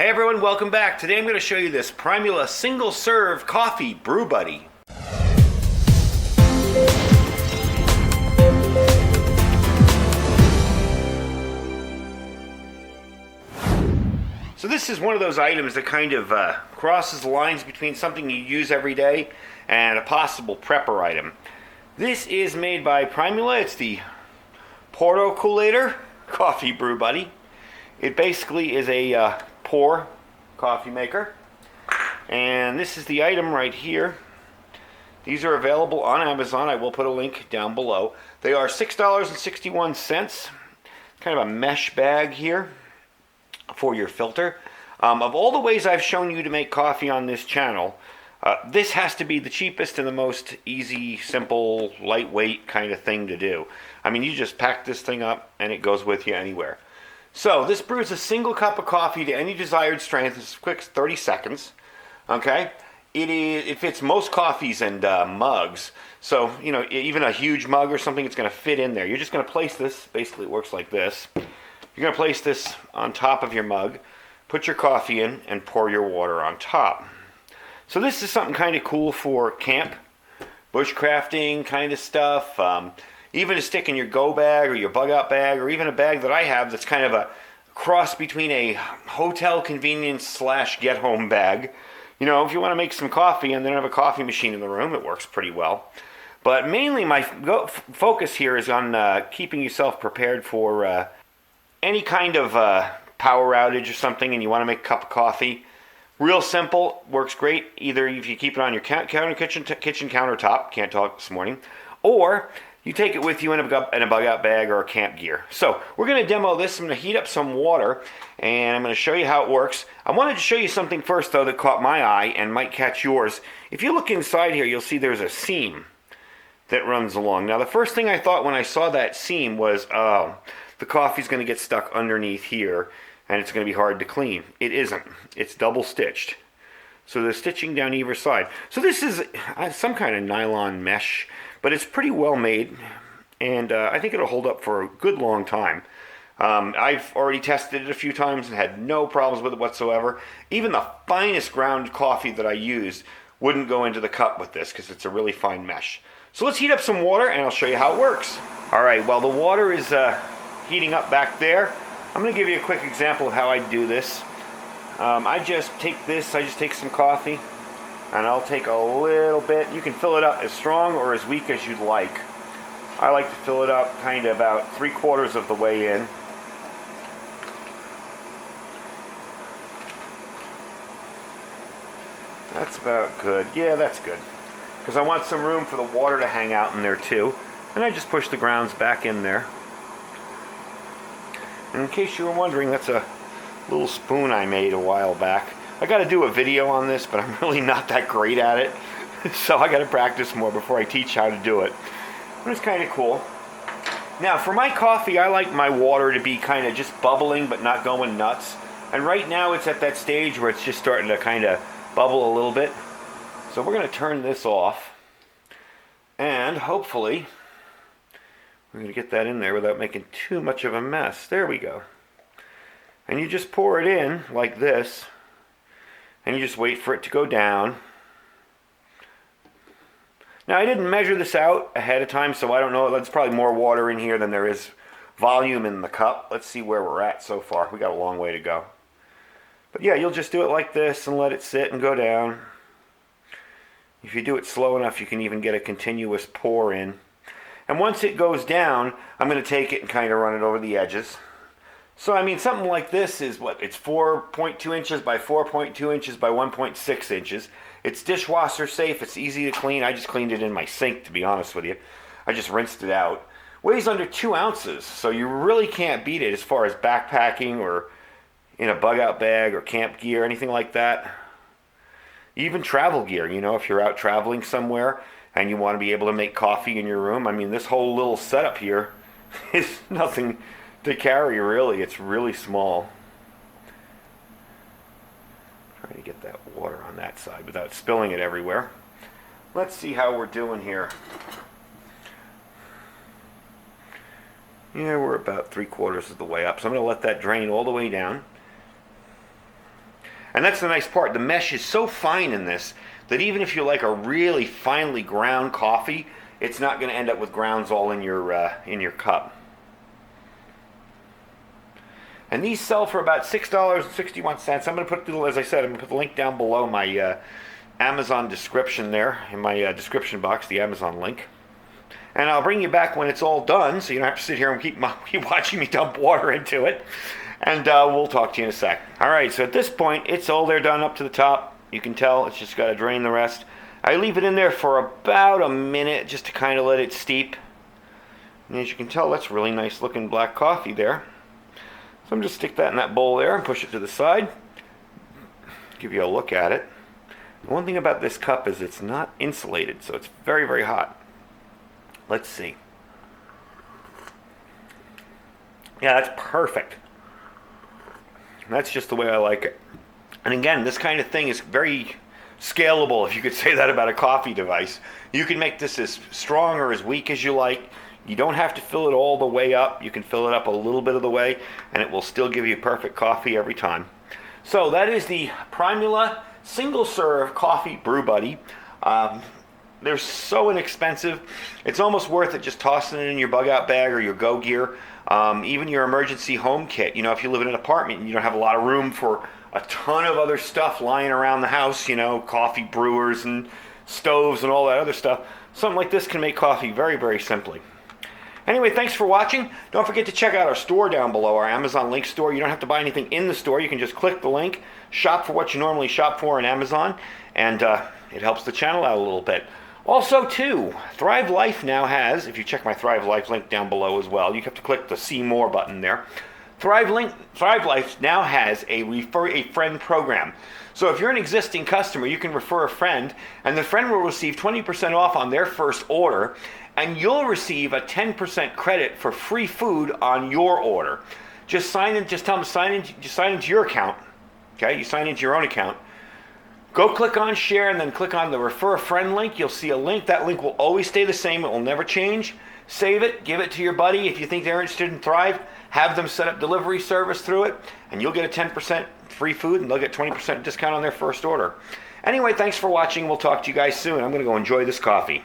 Hey everyone, welcome back. Today I'm going to show you this Primula single serve coffee brew buddy. So this is one of those items that kind of crosses the lines between something you use every day and a possible prepper item. This is made by Primula. It's the Porto-Coolator Coffee Brew Buddy. It basically is a pour coffee maker, and this is the item right here. These are available on Amazon. I will put a link down below. They are $6.61. Kind of a mesh bag here for your filter. Of all the ways I've shown you to make coffee on this channel, this has to be the cheapest and the most easy, simple, lightweight kind of thing to do. I mean, you just pack this thing up and it goes with you anywhere. So this brews a single cup of coffee to any desired strength. It's quick, 30 seconds. Okay, it fits most coffees and mugs. So you know, even a huge mug or something, it's going to fit in there. You're just going to place this. Basically, it works like this. You're going to place this on top of your mug, put your coffee in, and pour your water on top. So this is something kind of cool for camp, bushcrafting kind of stuff. Even to stick in your go bag or your bug out bag, or even a bag that I have that's kind of a cross between a hotel convenience slash get home bag. You know, if you want to make some coffee and then have a coffee machine in the room, it works pretty well. But mainly my focus here is on keeping yourself prepared for any kind of power outage or something, and you want to make a cup of coffee. Real simple, works great. Either if you keep it on your kitchen countertop, can't talk this morning, or you take it with you in a bug out bag or a camp gear. So we're going to demo this. I'm going to heat up some water and I'm going to show you how it works. I wanted to show you something first though that caught my eye and might catch yours. If you look inside here, you'll see there's a seam that runs along. Now the first thing I thought when I saw that seam was, oh, the coffee's going to get stuck underneath here and it's going to be hard to clean. It isn't. It's double stitched. So there's stitching down either side. So this is some kind of nylon mesh, but it's pretty well made, and I think it'll hold up for a good long time. I've already tested it a few times and had no problems with it whatsoever. Even the finest ground coffee that I used wouldn't go into the cup with this because it's a really fine mesh. So let's heat up some water and I'll show you how it works. All right, while the water is heating up back there, I'm going to give you a quick example of how I do this. I just take some coffee, and I'll take a little bit. You can fill it up as strong or as weak as you'd like. I like to fill it up kind of about 3/4 of the way in. That's about good. Yeah, that's good. Because I want some room for the water to hang out in there too. And I just push the grounds back in there. And in case you were wondering, that's a little spoon I made a while back. I got to do a video on this, but I'm really not that great at it. So I got to practice more before I teach how to do it. But it's kind of cool. Now for my coffee, I like my water to be kind of just bubbling but not going nuts. And right now it's at that stage where it's just starting to kind of bubble a little bit. So we're going to turn this off. And hopefully we're going to get that in there without making too much of a mess. There we go. And you just pour it in like this, and you just wait for it to go down. Now I didn't measure this out ahead of time, so I don't know. There's probably more water in here than there is volume in the cup. Let's see where we're at so far. We got a long way to go. But yeah, you'll just do it like this and let it sit and go down. If you do it slow enough, you can even get a continuous pour in. And once it goes down, I'm going to take it and kind of run it over the edges. So, I mean, something like this is what? It's 4.2 inches by 4.2 inches by 1.6 inches. It's dishwasher safe. It's easy to clean. I just cleaned it in my sink, to be honest with you. I just rinsed it out. Weighs under 2 ounces, so you really can't beat it as far as backpacking or in a bug-out bag or camp gear, anything like that. Even travel gear, you know, if you're out traveling somewhere and you want to be able to make coffee in your room. I mean, this whole little setup here is nothing to carry, really. It's really small. Trying to get that water on that side without spilling it everywhere. Let's see how we're doing here. Yeah, we're about 3/4 of the way up, so I'm going to let that drain all the way down. And that's the nice part. The mesh is so fine in this that even if you like a really finely ground coffee, it's not going to end up with grounds all in your cup. And these sell for about $6.61. I'm going to put, as I said, I'm going to put the link down below my Amazon description there, in my description box, the Amazon link. And I'll bring you back when it's all done, so you don't have to sit here and keep watching me dump water into it. And we'll talk to you in a sec. All right, so at this point, it's all there done up to the top. You can tell it's just got to drain the rest. I leave it in there for about a minute just to kind of let it steep. And as you can tell, that's really nice looking black coffee there. So I'm just stick that in that bowl there and push it to the side. Give you a look at it. The one thing about this cup is it's not insulated, so it's very, very hot. Let's see. Yeah, that's perfect. That's just the way I like it. And again, this kind of thing is very scalable, if you could say that about a coffee device. You can make this as strong or as weak as you like. You don't have to fill it all the way up. You can fill it up a little bit of the way, and it will still give you perfect coffee every time. So that is the Primula single serve coffee brew buddy. They're so inexpensive. It's almost worth it just tossing it in your bug out bag or your go gear. Even your emergency home kit. You know, if you live in an apartment and you don't have a lot of room for a ton of other stuff lying around the house, you know, coffee brewers and stoves and all that other stuff, something like this can make coffee very, very simply. Anyway, thanks for watching. Don't forget to check out our store down below, our Amazon link store. You don't have to buy anything in the store. You can just click the link, shop for what you normally shop for in Amazon, and it helps the channel out a little bit. Also, too, Thrive Life now has, if you check my Thrive Life link down below as well, you have to click the See More button there. Thrive Life now has a Refer a Friend program. So if you're an existing customer, you can refer a friend, and the friend will receive 20% off on their first order, and you'll receive a 10% credit for free food on your order. Just tell them to sign into your account. Okay, you sign into your own account. Go click on share and then click on the refer a friend link. You'll see a link. That link will always stay the same. It will never change. Save it, give it to your buddy. If you think they're interested in Thrive, have them set up delivery service through it, and you'll get a 10% free food, and they'll get 20% discount on their first order. Anyway, thanks for watching. We'll talk to you guys soon. I'm going to go enjoy this coffee.